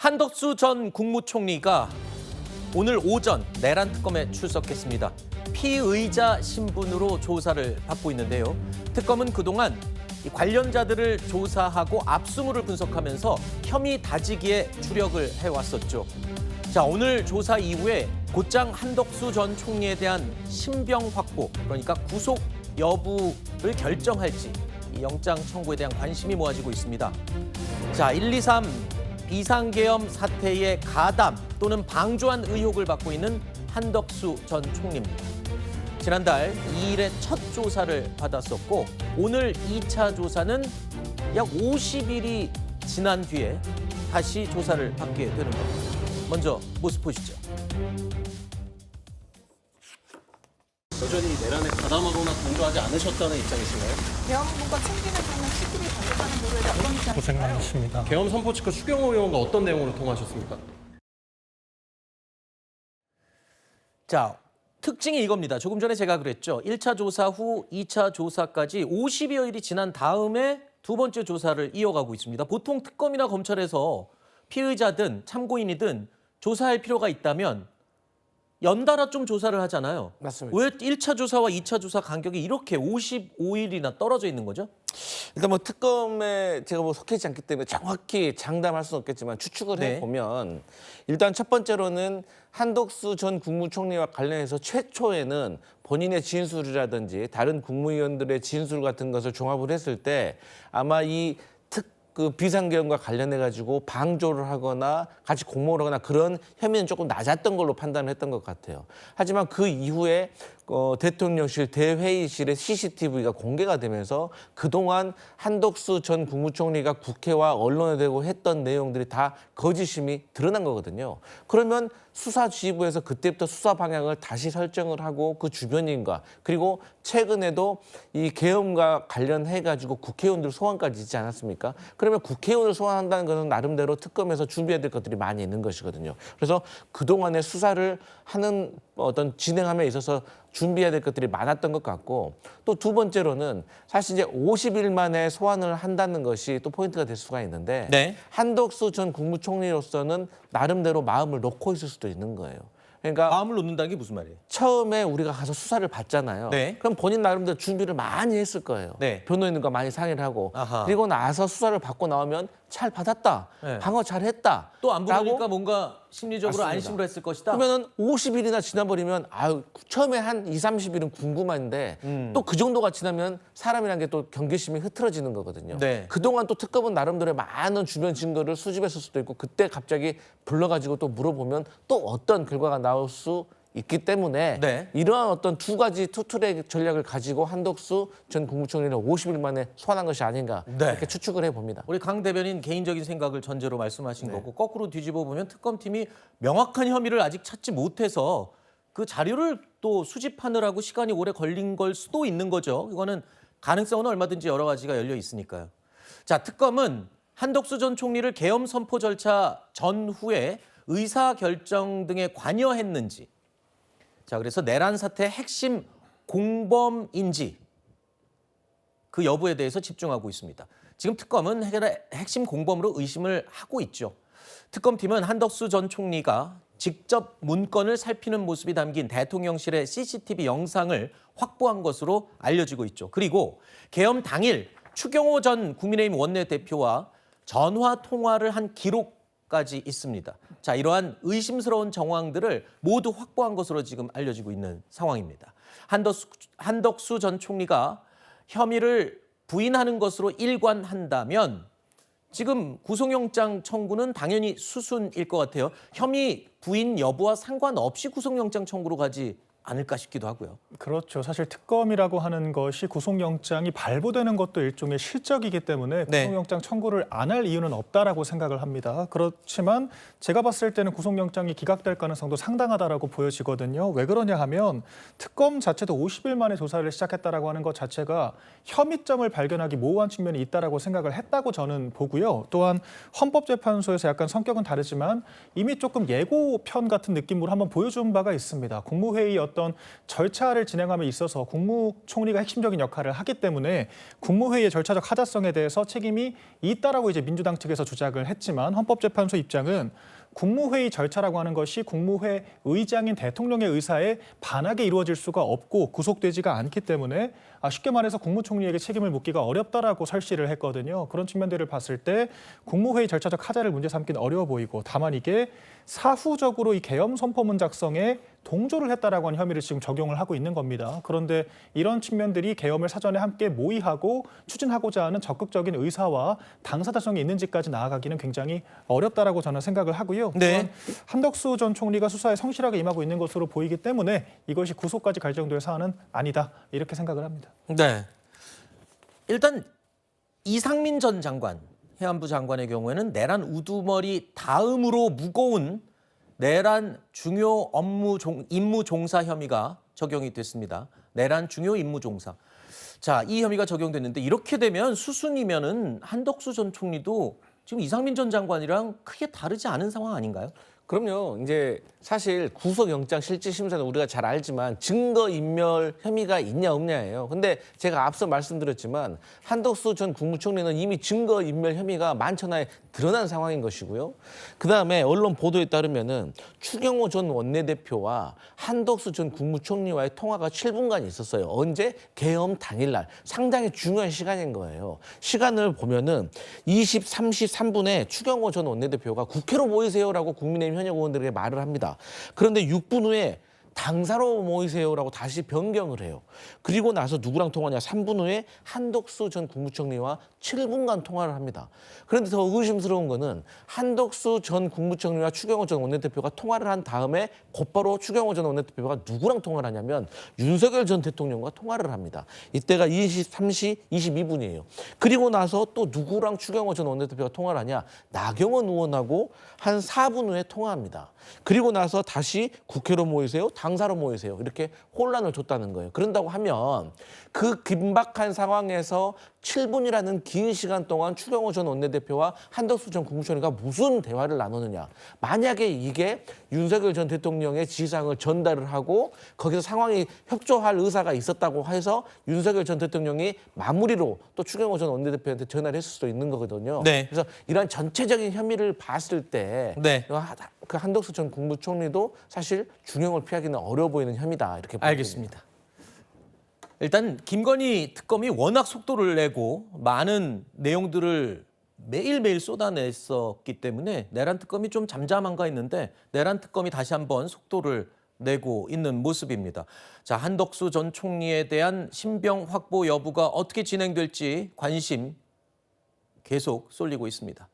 한덕수 전 국무총리가 오늘 오전 내란 특검에 출석했습니다. 피의자 신분으로 조사를 받고 있는데요. 특검은 그동안 관련자들을 조사하고 압수물을 분석하면서 혐의 다지기에 주력을 해왔었죠. 자, 오늘 조사 이후에 곧장 한덕수 전 총리에 대한 신병 확보, 그러니까 구속 여부를 결정할지 이 영장 청구에 대한 관심이 모아지고 있습니다. 자, 123 비상계엄 사태의 가담 또는 방조한 의혹을 받고 있는 한덕수 전 총리입니다. 지난달 2일에 첫 조사를 받았었고 오늘 2차 조사는 약 50일이 지난 뒤에 다시 조사를 받게 되는 겁니다. 먼저 모습 보시죠. 여전히 내란에 가담하거나 동조하지 않으셨다는 입장이신가요? 계엄군과 챙기는 동안 시급이 다르다는 보도에 어떤 입장이신가요? 고생 많으십니다. 계엄 선포 측과 추경호 의원과 어떤 내용으로 통화하셨습니까? 자, 특징이 이겁니다. 조금 전에 제가 그랬죠. 1차 조사 후 2차 조사까지 50여일이 지난 다음에 두 번째 조사를 이어가고 있습니다. 보통 특검이나 검찰에서 피의자든 참고인이든 조사할 필요가 있다면 연달아 좀 조사를 하잖아요. 맞습니다. 왜 1차 조사와 2차 조사 간격이 이렇게 55일이나 떨어져 있는 거죠? 일단 뭐 특검에 제가 뭐 속해 있지 않기 때문에 정확히 장담할 수는 없겠지만 추측을 네. 해보면 일단 첫 번째로는 한덕수 전 국무총리와 관련해서 최초에는 본인의 진술이라든지 다른 국무위원들의 진술 같은 것을 종합을 했을 때 아마 그 비상계엄과 관련해 가지고 방조를 하거나 같이 공모를 하거나 그런 혐의는 조금 낮았던 걸로 판단을 했던 것 같아요. 하지만 그 이후에 대통령실 대회의실의 CCTV가 공개가 되면서 그동안 한덕수 전 국무총리가 국회와 언론에 대고 했던 내용들이 다 거짓임이 드러난 거거든요. 그러면 수사지휘부에서 그때부터 수사 방향을 다시 설정을 하고 그 주변인과 그리고 최근에도 이 계엄과 관련해 가지고 국회의원들 소환까지 있지 않았습니까? 그러면 국회의원을 소환한다는 것은 나름대로 특검에서 준비해야 될 것들이 많이 있는 것이거든요. 그래서 그동안의 수사를 하는 어떤 진행함에 있어서 준비해야 될 것들이 많았던 것 같고 또 두 번째로는 사실 이제 50일 만에 소환을 한다는 것이 또 포인트가 될 수가 있는데 네. 한덕수 전 국무총리로서는 나름대로 마음을 놓고 있을 수도 있는 거예요. 그러니까 마음을 놓는다는 게 무슨 말이에요? 처음에 우리가 가서 수사를 받잖아요. 네. 그럼 본인 나름대로 준비를 많이 했을 거예요. 네. 변호인과 많이 상의를 하고 아하. 그리고 나서 수사를 받고 나오면 잘 받았다. 네. 방어 잘했다. 또 안 부르니까 라고 뭔가 심리적으로 맞습니다. 안심을 했을 것이다. 그러면은 50일이나 지나버리면 처음에 한 2, 30일은 궁금한데 또 그 정도가 지나면 사람이란 게 또 경계심이 흐트러지는 거거든요. 네. 그동안 또 특검은 나름대로 많은 주변 증거를 수집했을 수도 있고 그때 갑자기 불러가지고 또 물어보면 또 어떤 결과가 나올 수 있기 때문에 네. 이러한 어떤 두 가지 투트랙 전략을 가지고 한덕수 전 국무총리를 50일 만에 소환한 것이 아닌가 네. 이렇게 추측을 해봅니다. 우리 강 대변인 개인적인 생각을 전제로 말씀하신 거고 거꾸로 뒤집어 보면 특검팀이 명확한 혐의를 아직 찾지 못해서 그 자료를 또 수집하느라고 시간이 오래 걸린 걸 수도 있는 거죠. 이거는 가능성은 얼마든지 여러 가지가 열려 있으니까요. 자, 특검은 한덕수 전 총리를 계엄 선포 절차 전후에 의사결정 등에 관여했는지, 자, 그래서 내란 사태의 핵심 공범인지 그 여부에 대해서 집중하고 있습니다. 지금 특검은 핵심 공범으로 의심을 하고 있죠. 특검팀은 한덕수 전 총리가 직접 문건을 살피는 모습이 담긴 대통령실의 CCTV 영상을 확보한 것으로 알려지고 있죠. 그리고 계엄 당일 추경호 전 국민의힘 원내대표와 전화 통화를 한 기록까지 있습니다. 자, 이러한 의심스러운 정황들을 모두 확보한 것으로 지금 알려지고 있는 상황입니다. 한덕수 전 총리가 혐의를 부인하는 것으로 일관한다면 지금 구속영장 청구는 당연히 수순일 것 같아요. 혐의 부인 여부와 상관없이 구속영장 청구로 가지 않을까 싶기도 하고요. 그렇죠. 사실 특검이라고 하는 것이 구속영장이 발부되는 것도 일종의 실적이기 때문에 네. 구속영장 청구를 안 할 이유는 없다라고 생각을 합니다. 그렇지만 제가 봤을 때는 구속영장이 기각될 가능성도 상당하다라고 보여지거든요. 왜 그러냐 하면 특검 자체도 50일 만에 조사를 시작했다라고 하는 것 자체가 혐의점을 발견하기 모호한 측면이 있다라고 생각을 했다고 저는 보고요. 또한 헌법재판소에서 약간 성격은 다르지만 이미 조금 예고편 같은 느낌으로 한번 보여준 바가 있습니다. 국무회의 어떤 절차를 진행함에 있어서 국무총리가 핵심적인 역할을 하기 때문에 국무회의의 절차적 하자성에 대해서 책임이 있다라고 이제 민주당 측에서 주장을 했지만 헌법재판소 입장은 국무회의 절차라고 하는 것이 국무회 의장인 대통령의 의사에 반하게 이루어질 수가 없고 구속되지가 않기 때문에 쉽게 말해서 국무총리에게 책임을 묻기가 어렵다라고 설시를 했거든요. 그런 측면들을 봤을 때 국무회의 절차적 하자를 문제 삼기는 어려워 보이고 다만 이게 사후적으로 이 계엄 선포문 작성에 동조를 했다라고 하는 혐의를 지금 적용을 하고 있는 겁니다. 그런데 이런 측면들이 계엄을 사전에 함께 모의하고 추진하고자 하는 적극적인 의사와 당사자성이 있는지까지 나아가기는 굉장히 어렵다라고 저는 생각을 하고요. 네. 또한 한덕수 전 총리가 수사에 성실하게 임하고 있는 것으로 보이기 때문에 이것이 구속까지 갈 정도의 사안은 아니다 이렇게 생각을 합니다. 네. 일단 이상민 전 장관, 해안부 장관의 경우에는 내란 우두머리 다음으로 무거운 내란 중요 임무 종사 혐의가 적용이 됐습니다. 내란 중요 임무 종사. 자, 이 혐의가 적용됐는데 이렇게 되면 수순이면은 한덕수 전 총리도 지금 이상민 전 장관이랑 크게 다르지 않은 상황 아닌가요? 그럼요. 이제 사실 구속영장 실질심사는 우리가 잘 알지만 증거인멸 혐의가 있냐 없냐예요. 근데 제가 앞서 말씀드렸지만 한덕수 전 국무총리는 이미 증거인멸 혐의가 만천하에 드러난 상황인 것이고요. 그다음에 언론 보도에 따르면은 추경호 전 원내대표와 한덕수 전 국무총리와의 통화가 7분간 있었어요. 언제? 계엄 당일날. 상당히 중요한 시간인 거예요. 시간을 보면은 23시 3분에 추경호 전 원내대표가 국회로 모이세요라고 국민의힘 현역 의원들에게 말을 합니다. 그런데 6분 후에 당사로 모이세요라고 다시 변경을 해요. 그리고 나서 누구랑 통화냐? 3분 후에 한덕수 전 국무총리와 7분간 통화를 합니다. 그런데 더 의심스러운 거는 한덕수 전 국무총리와 추경호 전 원내대표가 통화를 한 다음에 곧바로 추경호 전 원내대표가 누구랑 통화를 하냐면 윤석열 전 대통령과 통화를 합니다. 이때가 23시 22분이에요. 그리고 나서 또 누구랑 추경호 전 원내대표가 통화를 하냐? 나경원 의원하고 한 4분 후에 통화합니다. 그리고 나서 다시 국회로 모이세요, 당사로 모이세요. 이렇게 혼란을 줬다는 거예요. 그런다고 하면 그 긴박한 상황에서 7분이라는 긴 시간 동안 추경호 전 원내대표와 한덕수 전 국무총리가 무슨 대화를 나누느냐. 만약에 이게 윤석열 전 대통령의 지시사항을 전달을 하고 거기서 상황이 협조할 의사가 있었다고 해서 윤석열 전 대통령이 마무리로 또 추경호 전 원내대표한테 전화를 했을 수도 있는 거거든요. 네. 그래서 이런 전체적인 혐의를 봤을 때 네. 그 한덕수 전 국무총리도 사실 중형을 피하기는 어려워 보이는 혐의다. 이렇게 보여집니다. 알겠습니다. 일단 김건희 특검이 워낙 속도를 내고 많은 내용들을 매일매일 쏟아냈었기 때문에 내란 특검이 좀 잠잠한가 했는데 내란 특검이 다시 한번 속도를 내고 있는 모습입니다. 자, 한덕수 전 총리에 대한 신병 확보 여부가 어떻게 진행될지 관심 계속 쏠리고 있습니다.